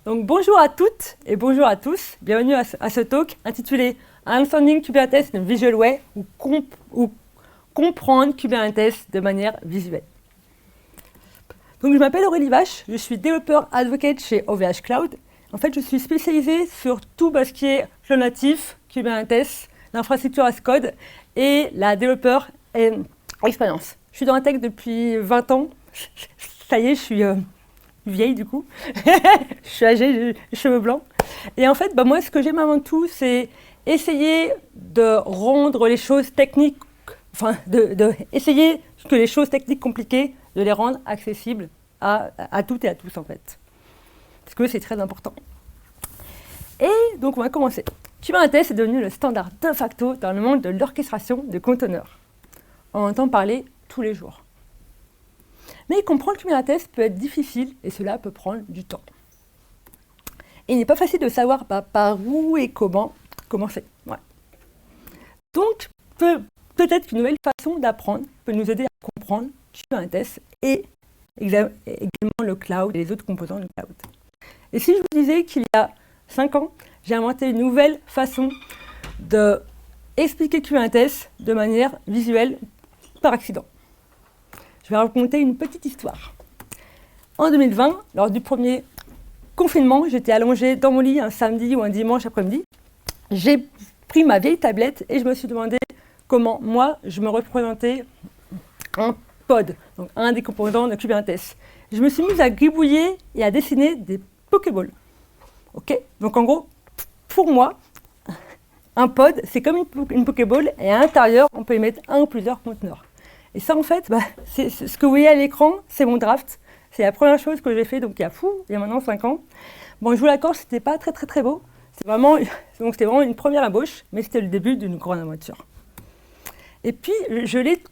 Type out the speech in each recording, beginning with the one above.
Donc bonjour à toutes et bonjour à tous. Bienvenue à ce talk intitulé Understanding Kubernetes in a Visual Way ou comprendre Kubernetes de manière visuelle. Donc je m'appelle Aurélie Vache, je suis développeur advocate chez OVH Cloud. En fait, je suis spécialisée sur tout ce qui est cloud natif, Kubernetes, l'infrastructure as code et la développeur expérience. Je suis dans la tech depuis 20 ans. Ça y est, je suis vieille du coup. Je suis âgée, j'ai les cheveux blancs. Et en fait, moi, ce que j'aime avant tout, c'est essayer de rendre les choses techniques, essayer que les choses techniques compliquées, de les rendre accessibles à toutes et à tous en fait. Parce que c'est très important. Et donc on va commencer. Kubernetes est devenu le standard de facto dans le monde de l'orchestration de conteneurs. On entend parler tous les jours. Mais comprendre Kubernetes peut être difficile et cela peut prendre du temps. Et il n'est pas facile de savoir par où et comment commencer. Ouais. Donc, peut-être qu'une nouvelle façon d'apprendre peut nous aider à comprendre Kubernetes et également le cloud et les autres composants du cloud. Et si je vous disais qu'il y a 5 ans, j'ai inventé une nouvelle façon d'expliquer Kubernetes de manière visuelle par accident. Je vais raconter une petite histoire. En 2020, lors du premier confinement, j'étais allongée dans mon lit un samedi ou un dimanche après-midi. J'ai pris ma vieille tablette et je me suis demandé comment, moi, je me représentais un pod, donc un des composants de Kubernetes. Je me suis mise à gribouiller et à dessiner des Pokéballs. Ok ? Donc en gros, pour moi, un pod, c'est comme une Pokéball et à l'intérieur, on peut y mettre un ou plusieurs conteneurs. Et ça, en fait, c'est ce que vous voyez à l'écran, c'est mon draft. C'est la première chose que j'ai fait, donc il y a maintenant 5 ans. Bon, je vous l'accorde, c'était pas très beau. C'était vraiment une première embauche, mais c'était le début d'une grande aventure. Et puis, je l'ai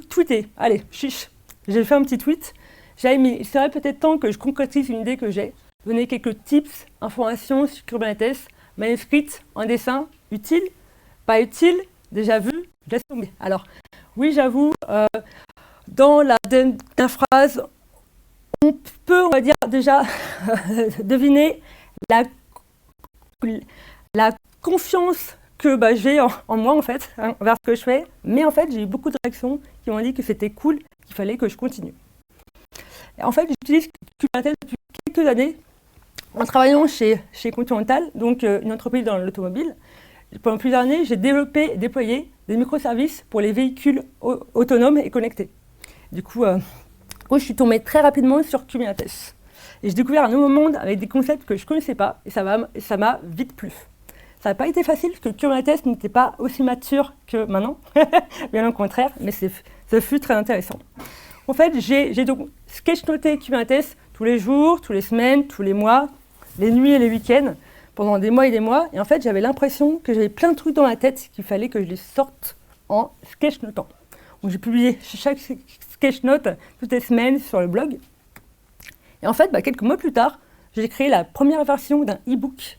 tweeté. Allez, chiche. J'ai fait un petit tweet. J'avais mis, il serait peut-être temps que je concrétise une idée que j'ai. Donner quelques tips, informations sur Kubernetes, manuscrites, en dessin, utile, pas utile, déjà vu, je laisse tomber. Alors, oui, j'avoue, dans la dernière phrase, on peut, on va dire, déjà deviner la confiance que j'ai en moi, en fait, envers ce que je fais. Mais en fait, j'ai eu beaucoup de réactions qui m'ont dit que c'était cool, qu'il fallait que je continue. Et en fait, j'utilise Kubernetes depuis quelques années en travaillant chez Continental, donc une entreprise dans l'automobile. Pendant plusieurs années, j'ai développé et déployé des microservices pour les véhicules autonomes et connectés. Du coup, je suis tombée très rapidement sur Kubernetes. Et j'ai découvert un nouveau monde avec des concepts que je ne connaissais pas et ça m'a vite plu. Ça n'a pas été facile parce que Kubernetes n'était pas aussi mature que maintenant, bien au contraire, mais ça fut très intéressant. En fait, j'ai donc sketchnoté Kubernetes tous les jours, toutes les semaines, tous les mois, les nuits et les week-ends, pendant des mois et des mois. Et en fait, j'avais l'impression que j'avais plein de trucs dans la tête qu'il fallait que je les sorte en sketchnotant. Donc j'ai publié chaque sketchnote toutes les semaines sur le blog. Et en fait, quelques mois plus tard, j'ai créé la première version d'un e-book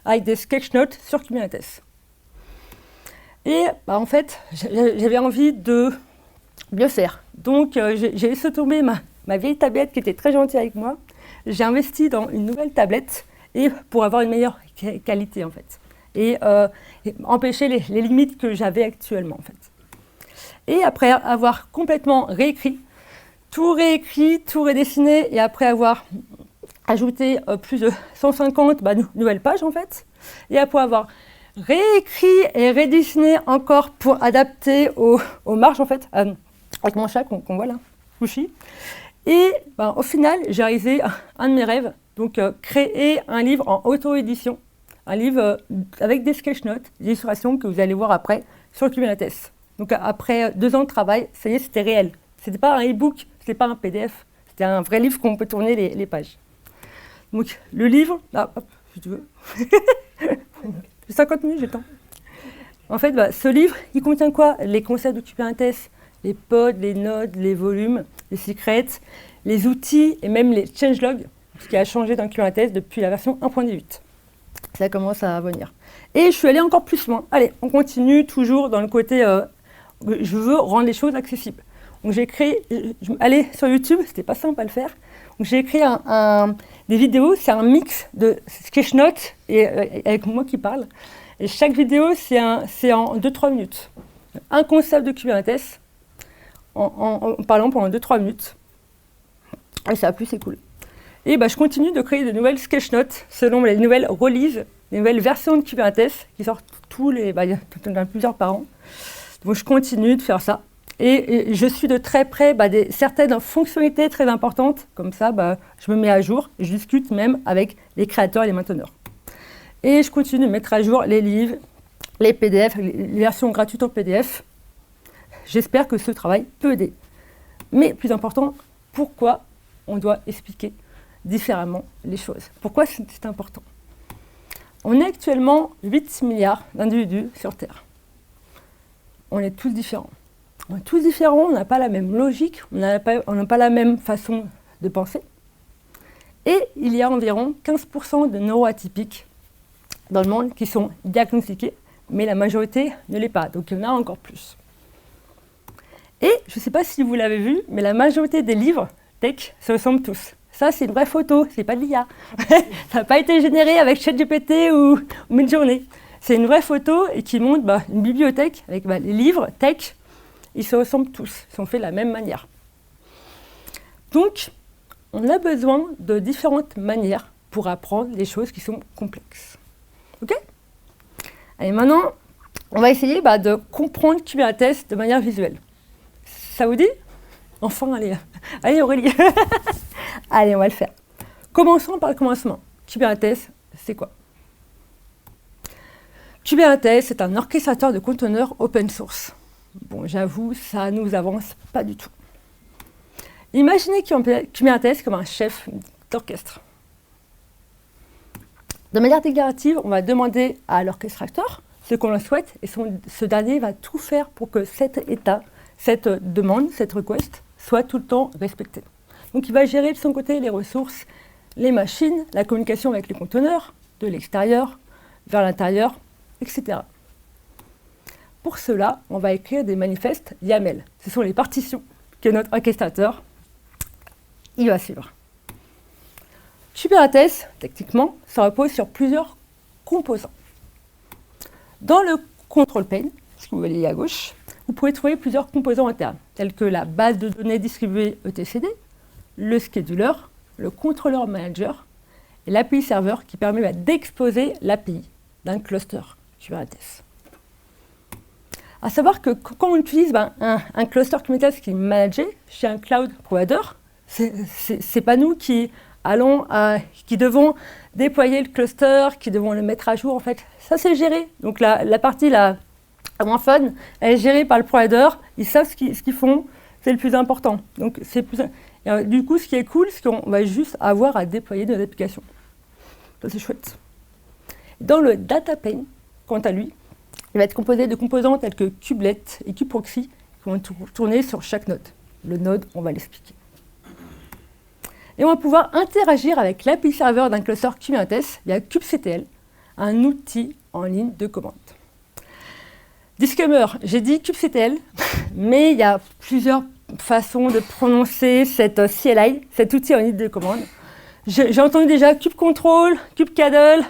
avec des sketchnotes sur Kubernetes. Et en fait, j'avais envie de mieux faire. Donc j'ai laissé tomber ma vieille tablette qui était très gentille avec moi. J'ai investi dans une nouvelle tablette et pour avoir une meilleure qualité en fait. Et empêcher les limites que j'avais actuellement en fait. Et après avoir complètement tout réécrit, tout redessiné et après avoir ajouté plus de 150 nouvelles pages en fait, et après avoir réécrit et redessiné encore pour adapter aux marges en fait, avec mon chat qu'on voit là, Fushi. Et au final, j'ai réalisé un de mes rêves, donc créer un livre en auto-édition, un livre avec des sketchnotes, des illustrations que vous allez voir après sur Kubernetes. Donc après 2 ans de travail, ça y est, c'était réel. C'était pas un e-book, c'était pas un PDF, c'était un vrai livre qu'on peut tourner les pages. Donc le livre, si tu veux, j'ai 50 minutes, j'ai le temps. En fait, ce livre, il contient quoi? Les concepts de Kubernetes, les pods, les nodes, les volumes, les secrets, les outils et même les changelogs, ce qui a changé dans Kubernetes depuis la version 1.18. Ça commence à venir. Et je suis allée encore plus loin. Allez, on continue toujours dans le côté je veux rendre les choses accessibles. Donc j'ai créé, allez sur YouTube, c'était pas simple à le faire. Donc, j'ai écrit des vidéos, c'est un mix de sketchnotes et avec moi qui parle. Et chaque vidéo, c'est en 2-3 minutes. Un concept de Kubernetes en parlant pendant 2-3 minutes. Et ça a plu, c'est cool. Et je continue de créer de nouvelles sketchnotes selon les nouvelles releases, les nouvelles versions de Kubernetes qui sortent il y en a plusieurs par an. Donc je continue de faire ça. Et je suis de très près certaines fonctionnalités très importantes. Comme ça, je me mets à jour. Je discute même avec les créateurs et les mainteneurs. Et je continue de mettre à jour les livres, les PDF, les versions gratuites en PDF. J'espère que ce travail peut aider. Mais plus important, pourquoi on doit expliquer différemment les choses? Pourquoi c'est important? On est actuellement 8 milliards d'individus sur Terre. On est tous différents. On est tous différents, on n'a pas la même logique, on n'a pas la même façon de penser. Et il y a environ 15% de neuroatypiques dans le monde qui sont diagnostiqués, mais la majorité ne l'est pas, donc il y en a encore plus. Et je ne sais pas si vous l'avez vu, mais la majorité des livres tech se ressemblent tous. Ça, c'est une vraie photo, c'est pas de l'IA. Ça n'a pas été généré avec ChatGPT ou Midjourney. C'est une vraie photo et qui montre une bibliothèque avec les livres tech. Ils se ressemblent tous, ils sont faits de la même manière. Donc, on a besoin de différentes manières pour apprendre des choses qui sont complexes. OK? Allez, maintenant, on va essayer de comprendre Kubernetes de manière visuelle. Ça vous dit? Enfin, allez Aurélie. Allez, on va le faire. Commençons par le commencement. Kubernetes, c'est quoi? Kubernetes, c'est un orchestrateur de conteneurs open source. Bon, j'avoue, ça nous avance pas du tout. Imaginez Kubernetes comme un chef d'orchestre. De manière déclarative, on va demander à l'orchestrateur ce qu'on le souhaite et ce dernier va tout faire pour que cet état, cette demande, cette request, soit tout le temps respectée. Donc il va gérer de son côté les ressources, les machines, la communication avec les conteneurs, de l'extérieur vers l'intérieur, etc. Pour cela, on va écrire des manifestes YAML. Ce sont les partitions que notre orchestrateur va suivre. Kubernetes, techniquement, ça repose sur plusieurs composants. Dans le control plane, ce que vous voyez à gauche, vous pouvez trouver plusieurs composants internes, tels que la base de données distribuée etcd, le scheduler, le controller manager et l'API serveur qui permet d'exposer l'API d'un cluster Kubernetes. À savoir que quand on utilise un cluster Kubernetes qui est managé chez un cloud provider, c'est pas nous qui devons déployer le cluster, qui devons le mettre à jour en fait. Ça c'est géré. Donc la partie la moins fun, elle est gérée par le provider. Ils savent ce qu'ils font, c'est le plus important. Donc du coup, ce qui est cool, c'est qu'on va juste avoir à déployer nos applications. Ça c'est chouette. Dans le data plane, quant à lui, il va être composé de composants tels que kubelet et kubeproxy qui vont tourner sur chaque node. Le node, on va l'expliquer. Et on va pouvoir interagir avec l'API serveur d'un cluster Kubernetes via kubectl, un outil en ligne de commande. Disclaimer, j'ai dit kubectl, mais il y a plusieurs façons de prononcer cette CLI, cet outil en ligne de commande. J'ai entendu déjà kubecontrol, kubectl,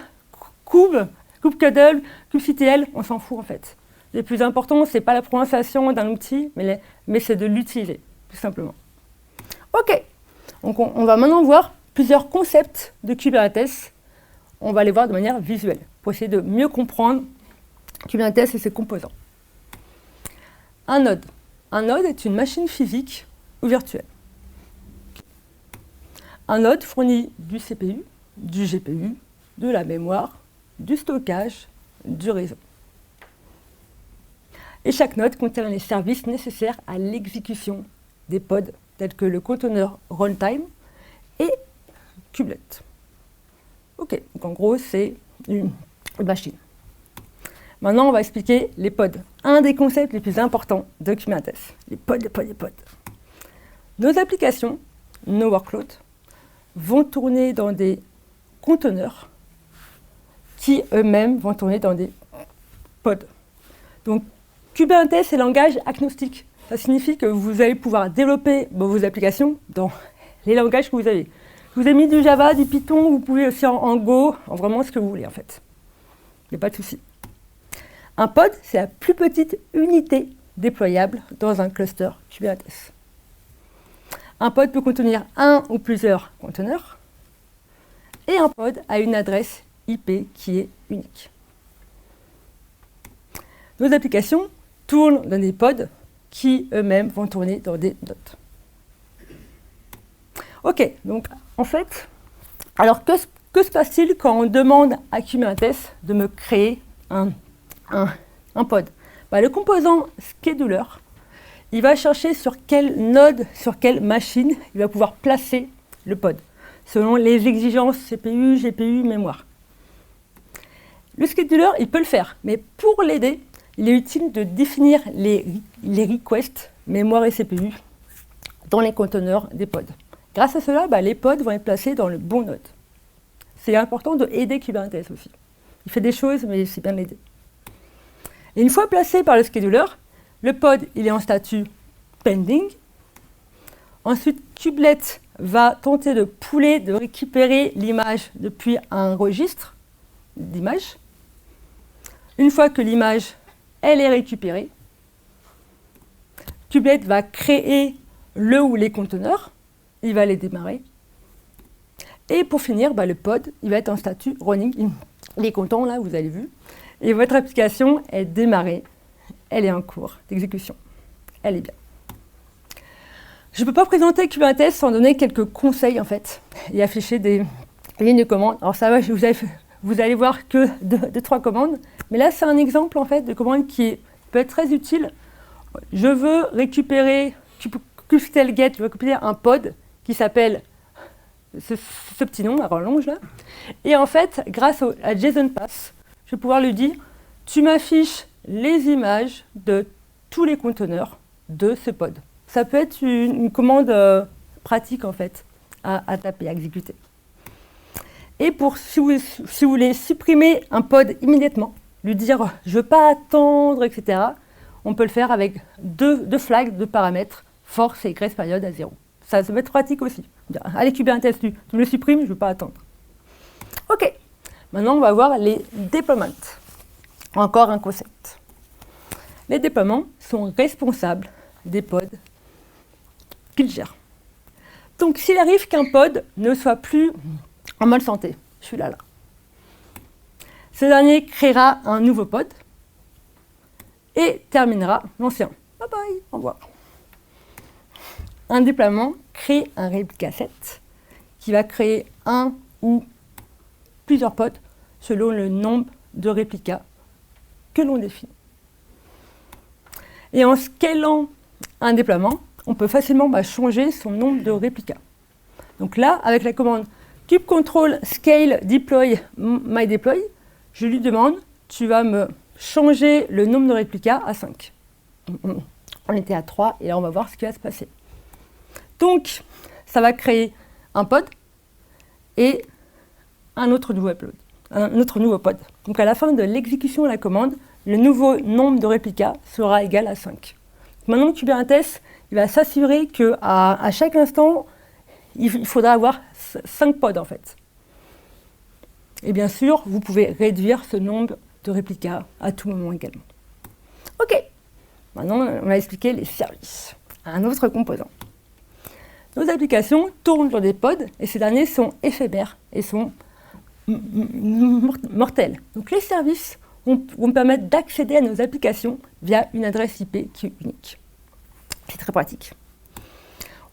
kubectl, kubectl, on s'en fout en fait. Le plus important, ce n'est pas la prononciation d'un outil, mais c'est de l'utiliser, tout simplement. OK, donc on va maintenant voir plusieurs concepts de Kubernetes. On va les voir de manière visuelle, pour essayer de mieux comprendre Kubernetes et ses composants. Un node. Un node est une machine physique ou virtuelle. Un node fournit du CPU, du GPU, de la mémoire, du stockage, du réseau. Et chaque node contient les services nécessaires à l'exécution des pods, tels que le conteneur runtime et kubelet. OK, donc en gros, c'est une machine. Maintenant, on va expliquer les pods. Un des concepts les plus importants de Kubernetes. Les pods. Nos applications, nos workloads, vont tourner dans des conteneurs qui eux-mêmes vont tourner dans des pods. Donc, Kubernetes, c'est langage agnostique. Ça signifie que vous allez pouvoir développer vos applications dans les langages que vous avez. Je vous ai mis du Java, du Python, vous pouvez aussi en Go, en vraiment ce que vous voulez en fait. Il n'y a pas de souci. Un pod, c'est la plus petite unité déployable dans un cluster Kubernetes. Un pod peut contenir un ou plusieurs conteneurs et un pod a une adresse IP qui est unique. Nos applications tournent dans des pods qui eux-mêmes vont tourner dans des nodes. Ok, donc en fait, alors que se passe-t-il quand on demande à Kubernetes de me créer un pod? Le composant scheduler, il va chercher sur quelle node, sur quelle machine il va pouvoir placer le pod, selon les exigences CPU, GPU, mémoire. Le scheduler, il peut le faire, mais pour l'aider, il est utile de définir les requests mémoire et CPU dans les conteneurs des pods. Grâce à cela, les pods vont être placés dans le bon node. C'est important de aider Kubernetes aussi. Il fait des choses, mais c'est bien d'aider. Et une fois placé par le scheduler, le pod il est en statut pending. Ensuite, Kubelet va tenter de pooler, de récupérer l'image depuis un registre d'image. Une fois que l'image elle est récupérée, Kubelet va créer le ou les conteneurs, il va les démarrer. Et pour finir, le pod il va être en statut running. Il est content, là, vous avez vu. Et votre application est démarrée, elle est en cours d'exécution. Elle est bien. Je ne peux pas présenter Kubernetes sans donner quelques conseils, en fait, et afficher des lignes de commande. Alors ça va, vous allez voir que deux, trois commandes, mais là, c'est un exemple, en fait, de commande qui peut être très utile. Je veux récupérer, kubectl-get, je veux récupérer un pod qui s'appelle ce petit nom, la rallonge là. Et en fait, grâce à JSON Pass, je vais pouvoir lui dire, tu m'affiches les images de tous les conteneurs de ce pod. Ça peut être une commande pratique en fait à taper, à exécuter. Et si vous voulez supprimer un pod immédiatement, lui dire je ne veux pas attendre, etc., on peut le faire avec deux flags, deux paramètres, force et grace période à 0. Ça peut être pratique aussi. Allez Kubernetes, tu me le supprimes, je ne veux pas attendre. Ok, maintenant on va voir les déploiements. Encore un concept. Les déploiements sont responsables des pods qu'ils gèrent. Donc s'il arrive qu'un pod ne soit plus en bonne santé, je suis là. Ce dernier créera un nouveau pod et terminera l'ancien. Bye bye, au revoir. Un déploiement crée un réplica set qui va créer un ou plusieurs pods selon le nombre de réplicas que l'on définit. Et en scalant un déploiement, on peut facilement changer son nombre de réplicas. Donc là, avec la commande kubectl scale deploy mydeploy, je lui demande, tu vas me changer le nombre de réplicas à 5. On était à 3 et là on va voir ce qui va se passer. Donc, ça va créer un pod et un autre nouveau pod. Donc à la fin de l'exécution de la commande, le nouveau nombre de réplicas sera égal à 5. Maintenant, Kubernetes il va s'assurer qu'à chaque instant, il faudra avoir 5 pods en fait. Et bien sûr, vous pouvez réduire ce nombre de réplicas à tout moment également. Ok, maintenant on va expliquer les services. Un autre composant. Nos applications tournent sur des pods et ces derniers sont éphémères et sont mortels. Donc les services vont me permettre d'accéder à nos applications via une adresse IP qui est unique. C'est très pratique.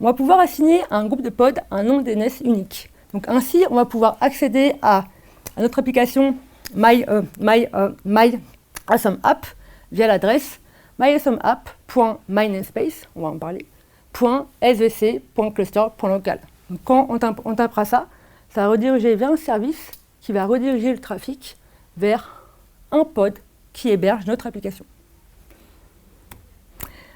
On va pouvoir assigner à un groupe de pods un nom DNS unique. Donc ainsi, on va pouvoir accéder à notre application MyAwesomeApp via l'adresse myawesomeapp.mynamespace, on va en parler, .svc.cluster.local. Donc quand on tapera ça, ça va rediriger vers un service qui va rediriger le trafic vers un pod qui héberge notre application.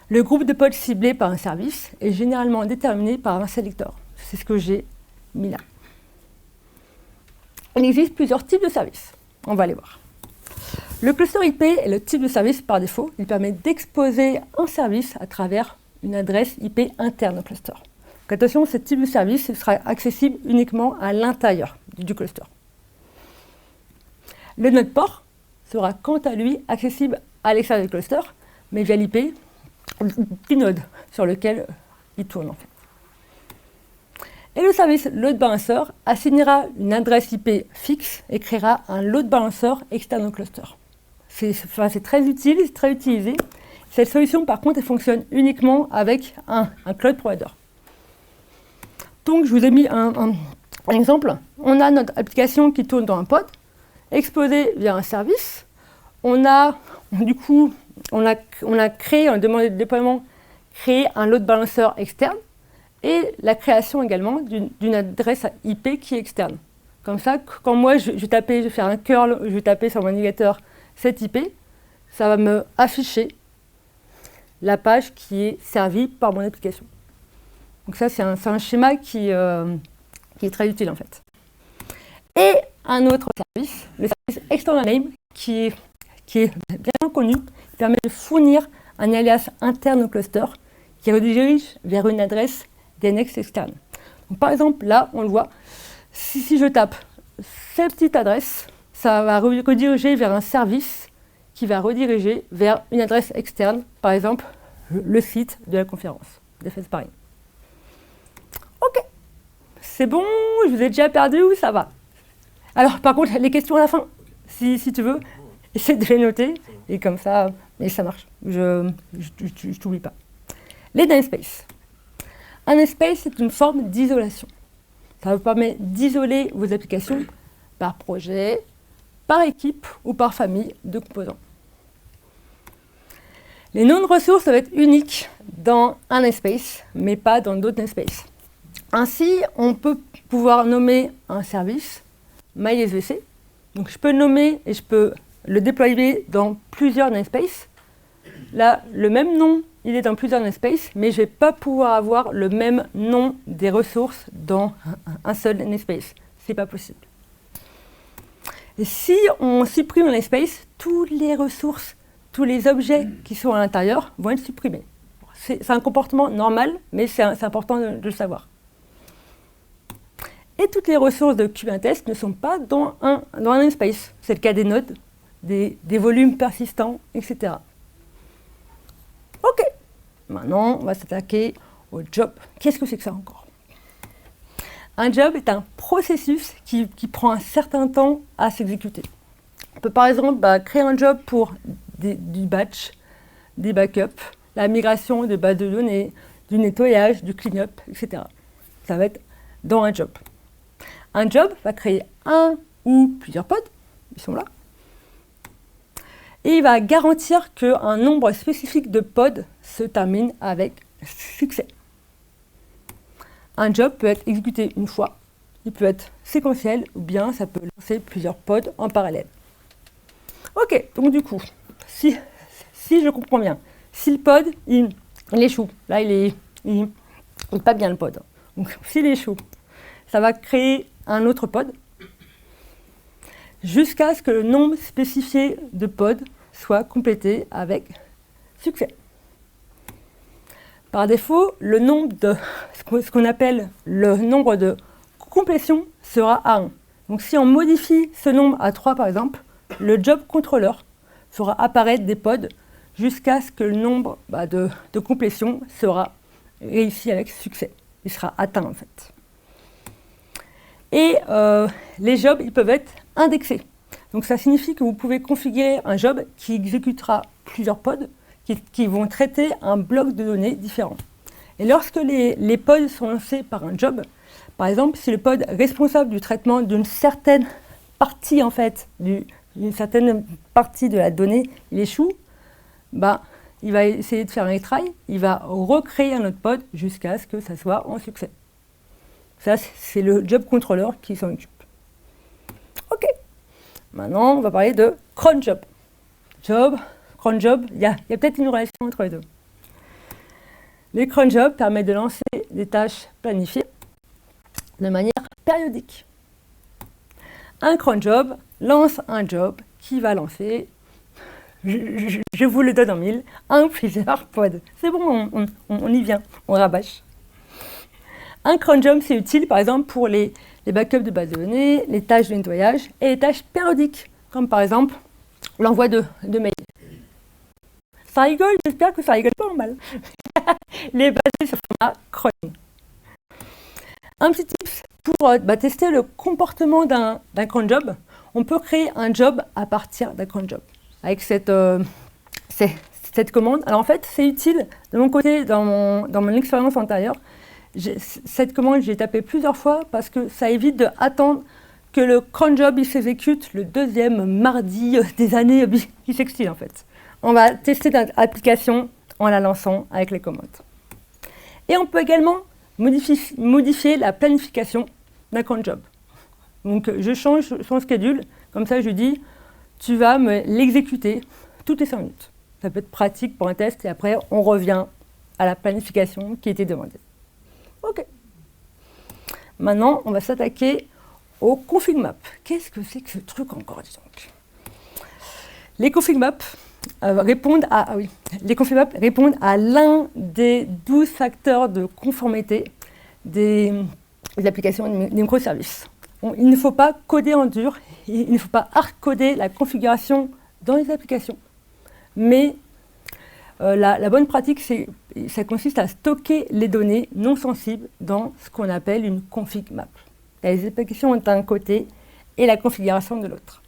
Le groupe de pods ciblé par un service est généralement déterminé par un sélecteur. C'est ce que j'ai mis là. Il existe plusieurs types de services. On va les voir. Le cluster IP est le type de service par défaut. Il permet d'exposer un service à travers une adresse IP interne au cluster. Donc attention, ce type de service sera accessible uniquement à l'intérieur du cluster. Le node port sera quant à lui accessible à l'extérieur du cluster, mais via l'IP du node sur lequel il tourne en fait. Et le service load balancer assignera une adresse IP fixe et créera un load balancer externe au cluster. C'est très utile, c'est très utilisé. Cette solution, par contre, elle fonctionne uniquement avec un cloud provider. Donc, je vous ai mis un exemple. On a notre application qui tourne dans un pod, exposée via un service. On a créé, en demandant de déploiement, créé un load balancer externe et la création également d'une adresse IP qui est externe. Comme ça, quand moi je vais faire un curl, je vais taper sur mon navigateur cette IP, ça va me afficher la page qui est servie par mon application. Donc ça, c'est un schéma qui est très utile en fait. Et un autre service, le service external name, qui est bien connu, qui permet de fournir un alias interne au cluster qui redirige vers une adresse DNS externe. Donc, par exemple, là, on le voit, si je tape cette petite adresse, ça va rediriger vers un service qui va rediriger vers une adresse externe, par exemple, le site de la conférence de FS Paris. Ok, c'est bon, je vous ai déjà perdu ou ça va? Alors, par contre, les questions à la fin, si tu veux, essaie de les noter, et comme ça, et ça marche, je t'oublie pas. Les namespaces. Un namespace, c'est une forme d'isolation. Ça vous permet d'isoler vos applications par projet, par équipe ou par famille de composants. Les noms de ressources doivent être uniques dans un namespace, mais pas dans d'autres namespaces. Ainsi, on peut pouvoir nommer un service MySVC. Donc, je peux le nommer et je peux le déployer dans plusieurs namespaces. Là, le même nom, il est dans plusieurs namespaces, mais je ne vais pas pouvoir avoir le même nom des ressources dans un seul namespace. Ce n'est pas possible. Et si on supprime un namespace, toutes les ressources, tous les objets qui sont à l'intérieur vont être supprimés. C'est un comportement normal, mais c'est important de le savoir. Et toutes les ressources de Kubernetes ne sont pas dans un namespace. C'est le cas des nodes, des volumes persistants, etc. Ok, maintenant on va s'attaquer au job. Qu'est-ce que c'est que ça encore? Un job est un processus qui prend un certain temps à s'exécuter. On peut par exemple créer un job pour du batch, des backups, la migration de bases de données, du nettoyage, du clean-up, etc. Ça va être dans un job. Un job va créer un ou plusieurs pods, ils sont là, et il va garantir qu'un nombre spécifique de pods se termine avec succès. Un job peut être exécuté une fois, il peut être séquentiel ou bien ça peut lancer plusieurs pods en parallèle. Ok, donc du coup, si je comprends bien, si le pod il échoue, là il est pas bien le pod, donc s'il échoue, ça va créer un autre pod jusqu'à ce que le nombre spécifié de pods soit complété avec succès. Par défaut, le nombre de ce qu'on appelle le nombre de complétions sera à 1. Donc si on modifie ce nombre à 3 par exemple, le job controller fera apparaître des pods jusqu'à ce que le nombre de complétions sera réussi avec succès. Il sera atteint en fait. Et les jobs, ils peuvent être indexés. Donc ça signifie que vous pouvez configurer un job qui exécutera plusieurs pods qui vont traiter un bloc de données différent. Et lorsque les pods sont lancés par un job, par exemple, si le pod responsable du traitement d'une certaine partie en fait, d'une certaine partie de la donnée, il échoue, il va essayer de faire un retry, il va recréer un autre pod jusqu'à ce que ça soit en succès. Ça, c'est le job controller qui s'en occupe. Ok. Maintenant, on va parler de cron job. Cron job, il y a peut-être une relation entre les deux. Les cron jobs permettent de lancer des tâches planifiées de manière périodique. Un cron job lance un job qui va lancer, je vous le donne en mille, un ou plusieurs pods. C'est bon, on y vient, on rabâche. Un cron job, c'est utile, par exemple, pour les backups de base de données, les tâches de nettoyage et les tâches périodiques, comme par exemple l'envoi de mails. Ça rigole, j'espère que ça rigole pas en mal. Les basés sur le format cron. Un petit tips pour tester le comportement d'un cron job. On peut créer un job à partir d'un cron job avec cette commande. Alors en fait, c'est utile de mon côté, dans mon expérience antérieure. Cette commande, j'ai tapé plusieurs fois parce que ça évite d'attendre que le cron job il s'exécute le deuxième mardi des années bissextiles en fait. On va tester notre application en la lançant avec les commandes. Et on peut également modifier la planification d'un cron job. Donc je change son schedule, comme ça je dis, tu vas me l'exécuter toutes les 5 minutes. Ça peut être pratique pour un test et après on revient à la planification qui était demandée. Ok. Maintenant, on va s'attaquer au config map. Qu'est-ce que c'est que ce truc encore, dis donc? Les config maps répondent à l'un des 12 facteurs de conformité des applications des microservices. Il ne faut pas coder en dur, il ne faut pas hard-coder la configuration dans les applications. Mais la bonne pratique, ça consiste à stocker les données non sensibles dans ce qu'on appelle une config map. Les applications d'un côté et la configuration de l'autre.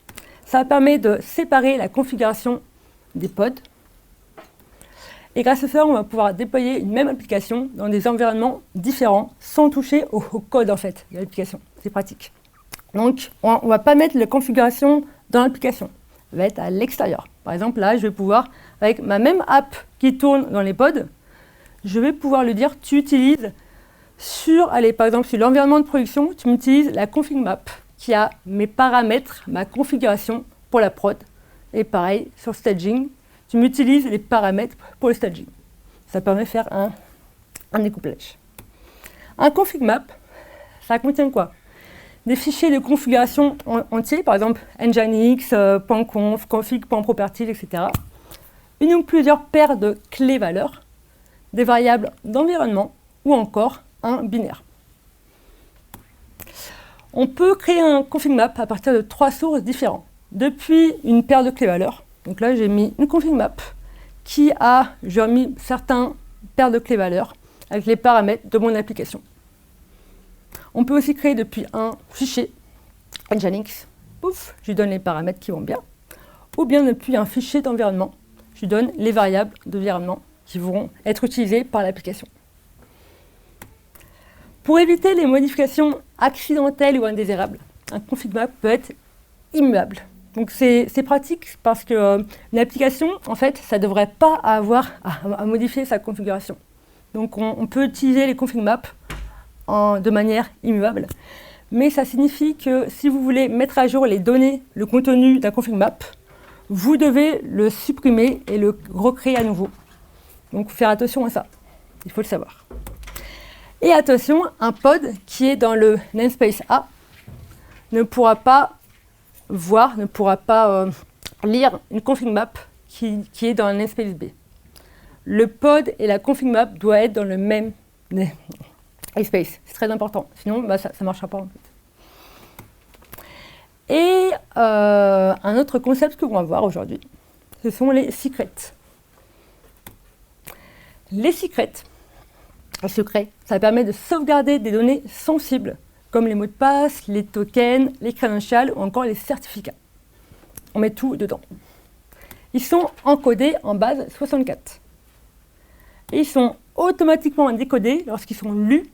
Ça permet de séparer la configuration des pods. Et grâce à ça, on va pouvoir déployer une même application dans des environnements différents sans toucher au code en fait, de l'application. C'est pratique. Donc, on ne va pas mettre la configuration dans l'application. Ça va être à l'extérieur. Par exemple, là, je vais pouvoir, avec ma même app qui tourne dans les pods, je vais pouvoir lui dire, tu utilises par exemple, sur l'environnement de production, tu m'utilises la config map qui a mes paramètres, ma configuration pour la prod. Et pareil, sur staging, tu m'utilises les paramètres pour le staging. Ça permet de faire un découplage. Un config map, ça contient quoi? Des fichiers de configuration entiers, par exemple nginx, .conf, config, .properties, etc. Une ou plusieurs paires de clés valeurs, des variables d'environnement ou encore un binaire. On peut créer un config map à partir de 3 sources différentes. Depuis une paire de clés valeurs, donc là j'ai mis une config map j'ai remis certaines paires de clés valeurs avec les paramètres de mon application. On peut aussi créer depuis un fichier nginx, pouf, je lui donne les paramètres qui vont bien, ou bien depuis un fichier d'environnement, je lui donne les variables d'environnement qui vont être utilisées par l'application. Pour éviter les modifications accidentelles ou indésirables, un config map peut être immuable. Donc c'est pratique parce que l'application, en fait, ça ne devrait pas avoir à modifier sa configuration. Donc on peut utiliser les config maps de manière immuable. Mais ça signifie que si vous voulez mettre à jour les données, le contenu d'un config map, vous devez le supprimer et le recréer à nouveau. Donc faire attention à ça, il faut le savoir. Et attention, un pod qui est dans le namespace A ne pourra pas lire une config map qui est dans le namespace B. Le pod et la config map doivent être dans le même namespace. C'est très important, sinon ça ne marchera pas en fait. Et un autre concept que l'on va voir aujourd'hui, ce sont les secrets. Les secrets, ça permet de sauvegarder des données sensibles, comme les mots de passe, les tokens, les credentials ou encore les certificats. On met tout dedans. Ils sont encodés en base 64. Et ils sont automatiquement décodés lorsqu'ils sont lus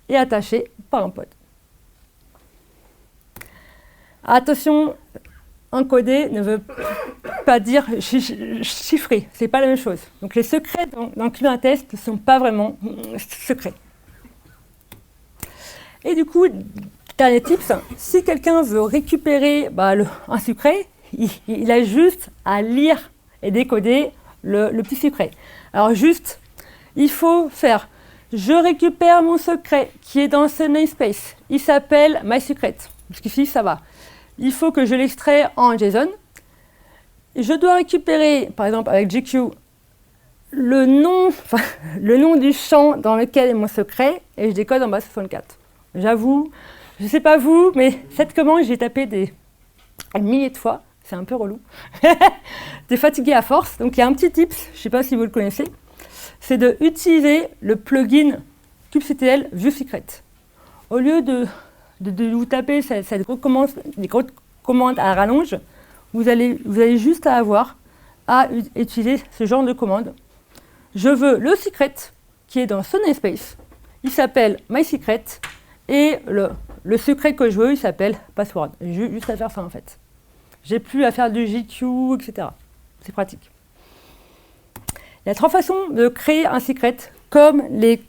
et attachés par un pod. Attention, encoder ne veut pas dire chiffrer, c'est pas la même chose. Donc les secrets dans Client Test ne sont pas vraiment secrets. Et du coup, dernier tips, si quelqu'un veut récupérer un secret, il a juste à lire et décoder le petit secret. Alors juste, il faut faire « Je récupère mon secret qui est dans ce namespace. Il s'appelle mySecret. » Jusqu'ici, ça va. Il faut que je l'extrais en JSON. Je dois récupérer, par exemple avec GQ, le nom du champ dans lequel est mon secret et je décode en base 64. J'avoue, je ne sais pas vous, mais cette commande, j'ai tapé des milliers de fois. C'est un peu relou. T'es fatigué à force. Donc il y a un petit tips, je ne sais pas si vous le connaissez, c'est d'utiliser le plugin kubectl viewSecret. Au lieu de vous taper cette grosse commande à rallonge, vous allez juste avoir à utiliser ce genre de commande. Je veux le secret qui est dans ce namespace. Il s'appelle mySecret et le secret que je veux, il s'appelle password. J'ai juste à faire ça en fait. J'ai plus à faire du JQ, etc. C'est pratique. Il y a 3 façons de créer un secret comme les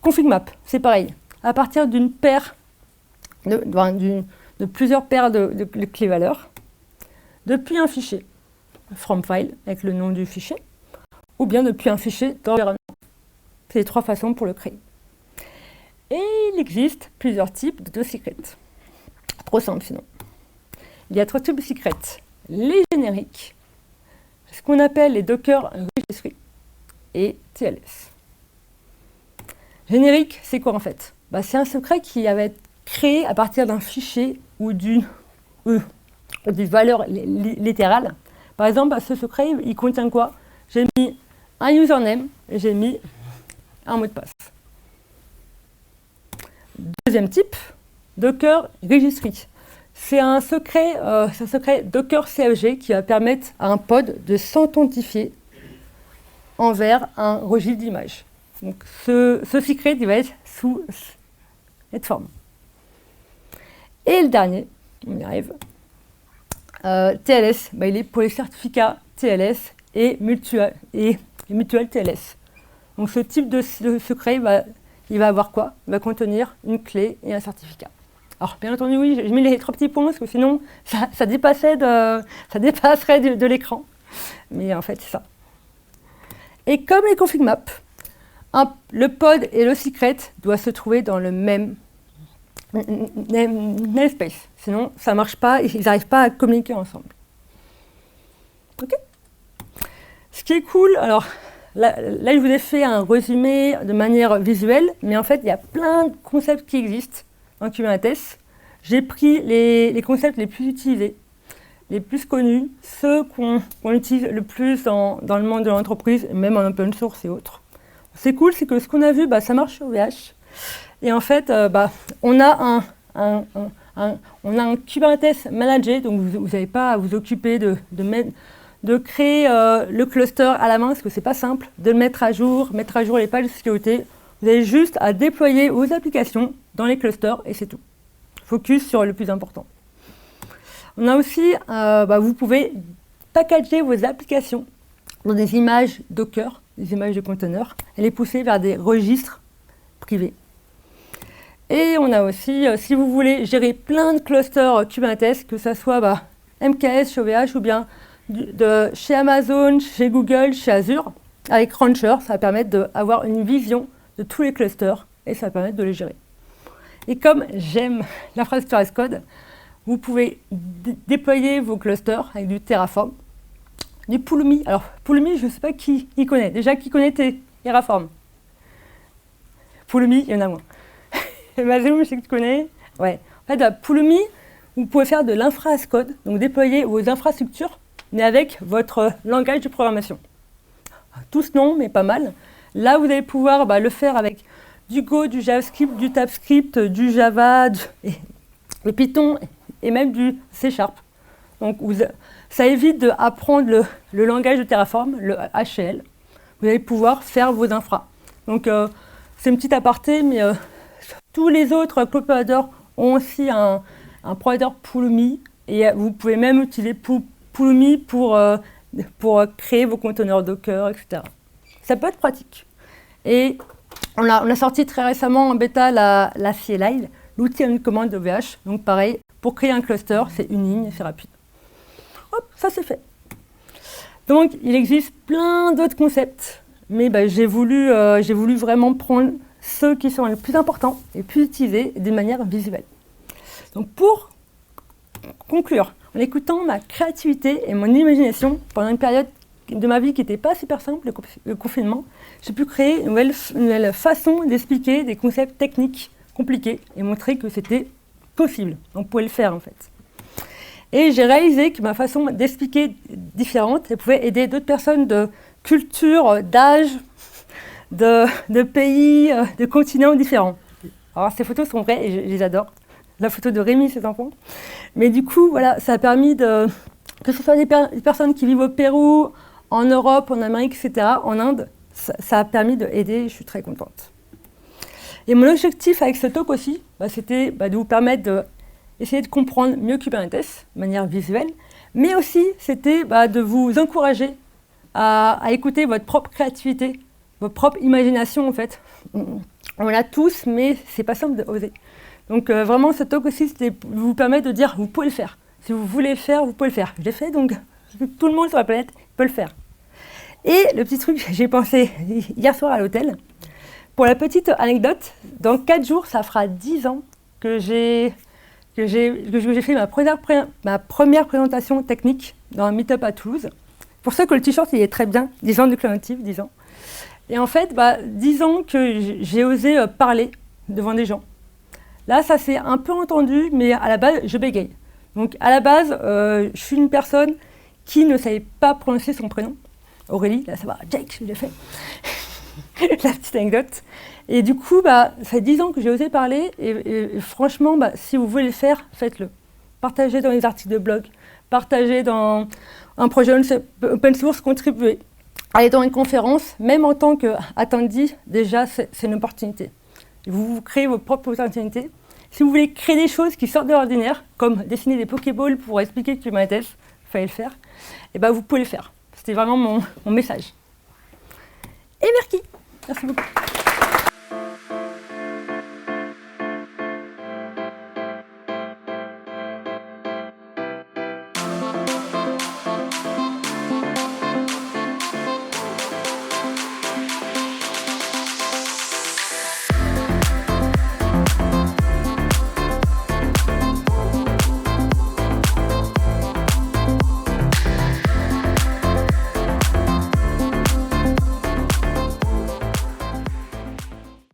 config maps. C'est pareil. À partir d'une paire, de plusieurs paires de clés valeurs, depuis un fichier, from file, avec le nom du fichier, ou bien depuis un fichier d'environnement. C'est les 3 façons pour le créer. Et il existe plusieurs types de secrets. Trop simple sinon. Il y a 3 types de secrets. Les génériques, ce qu'on appelle les Docker Registry, et TLS. Générique, c'est quoi en fait? C'est un secret qui va être créé à partir d'un fichier ou d'une valeur littérale. Par exemple, ce secret, il contient quoi? J'ai mis un username et j'ai mis un mot de passe. Deuxième type, Docker Registry. C'est un secret Docker CFG qui va permettre à un pod de s'authentifier envers un registre d'image. Donc ce secret il va être sous cette forme. Et le dernier, on y arrive, TLS, il est pour les certificats TLS et mutuel TLS. Donc ce type de secret, il va avoir quoi? Il va contenir une clé et un certificat. Alors bien entendu, oui, j'ai mis les 3 petits points parce que sinon ça dépasserait de l'écran. Mais en fait, c'est ça. Et comme les config maps, le pod et le secret doivent se trouver dans le même namespace. Sinon, ça ne marche pas et ils n'arrivent pas à communiquer ensemble. Ok. Ce qui est cool, alors là, je vous ai fait un résumé de manière visuelle, mais en fait, il y a plein de concepts qui existent en Kubernetes. J'ai pris les concepts les plus utilisés, les plus connus, ceux qu'on utilise le plus dans le monde de l'entreprise, même en open source et autres. C'est cool, c'est que ce qu'on a vu, ça marche sur VH. Et en fait, on a un Kubernetes managé, donc vous n'avez pas à vous occuper de créer le cluster à la main, parce que c'est pas simple, de le mettre à jour les pages de sécurité. Vous avez juste à déployer vos applications dans les clusters et c'est tout. Focus sur le plus important. On a aussi, vous pouvez packager vos applications dans des images Docker, des images de conteneurs, et les pousser vers des registres privés. Et on a aussi, si vous voulez gérer plein de clusters Kubernetes, que ce soit MKS chez OVH ou bien chez Amazon, chez Google, chez Azure, avec Rancher, ça va permettre d'avoir une vision de tous les clusters et ça va permettre de les gérer. Et comme j'aime l'infrastructure as code, vous pouvez déployer vos clusters avec du Terraform, du Pulumi. Alors, Pulumi, je ne sais pas qui connaît. Déjà, qui connaît Terraform? Pulumi, il y en a moins. Amazon, je sais que tu connais. Ouais. En fait, Pulumi, vous pouvez faire de l'infra as code, donc déployer vos infrastructures, mais avec votre langage de programmation. Tous non, mais pas mal. Là, vous allez pouvoir le faire avec du Go, du JavaScript, du TypeScript, du Java, du Python et même du C#. Donc, ça évite d'apprendre le langage de Terraform, le HCL. Vous allez pouvoir faire vos infras. Donc, c'est une petite aparté, mais tous les autres cloud providers ont aussi un provider Pulumi et vous pouvez même utiliser Pulumi pour créer vos conteneurs Docker, etc. Ça peut être pratique. Et on a sorti très récemment en bêta la CLI, l'outil à une commande d'OVH. Donc pareil, pour créer un cluster, c'est une ligne et c'est rapide. Hop, ça c'est fait. Donc il existe plein d'autres concepts, mais j'ai voulu vraiment prendre ceux qui sont les plus importants et les plus utilisés de manière visuelle. Donc pour conclure, en écoutant ma créativité et mon imagination pendant une période de ma vie qui n'était pas super simple, le confinement, j'ai pu créer une nouvelle façon d'expliquer des concepts techniques compliqués et montrer que c'était possible. On pouvait le faire en fait. Et j'ai réalisé que ma façon d'expliquer différente, elle pouvait aider d'autres personnes de culture, d'âge, de pays, de continents différents. Alors ces photos sont vraies et je les adore. La photo de Rémi et ses enfants. Mais du coup, voilà, ça a permis que ce soit des personnes qui vivent au Pérou, en Europe, en Amérique, etc., en Inde, ça a permis d'aider, je suis très contente. Et mon objectif avec ce talk aussi, c'était de vous permettre d'essayer de comprendre mieux Kubernetes de manière visuelle, mais aussi c'était de vous encourager à écouter votre propre créativité, votre propre imagination en fait. On l'a tous, mais c'est pas simple d'oser. Donc vraiment, ce talk aussi, c'était vous permettre de dire, vous pouvez le faire. Si vous voulez le faire, vous pouvez le faire. Je l'ai fait, donc tout le monde sur la planète peut le faire. Et le petit truc, j'ai pensé hier soir à l'hôtel. Pour la petite anecdote, dans 4 jours, ça fera 10 ans que j'ai fait ma première présentation technique dans un meet-up à Toulouse. Pour ça que le t-shirt, il est très bien, 10 ans de Cloud Native, 10 ans. Et en fait, 10 ans que j'ai osé parler devant des gens. Là, ça s'est un peu entendu, mais à la base, je bégaye. Donc, à la base, je suis une personne qui ne savait pas prononcer son prénom. Aurélie, là, ça va, Jake, je l'ai fait. La petite anecdote. Et du coup, ça fait 10 ans que j'ai osé parler. Et franchement, si vous voulez le faire, faites-le. Partagez dans les articles de blog. Partagez dans un projet open source, contribuez. Allez dans une conférence, même en tant qu'attendee, déjà, c'est une opportunité. Vous créez vos propres opportunités. Si vous voulez créer des choses qui sortent de l'ordinaire, comme dessiner des Pokéballs pour expliquer Kubernetes, il fallait le faire, et vous pouvez le faire. C'était vraiment mon message. Et merci. Merci beaucoup.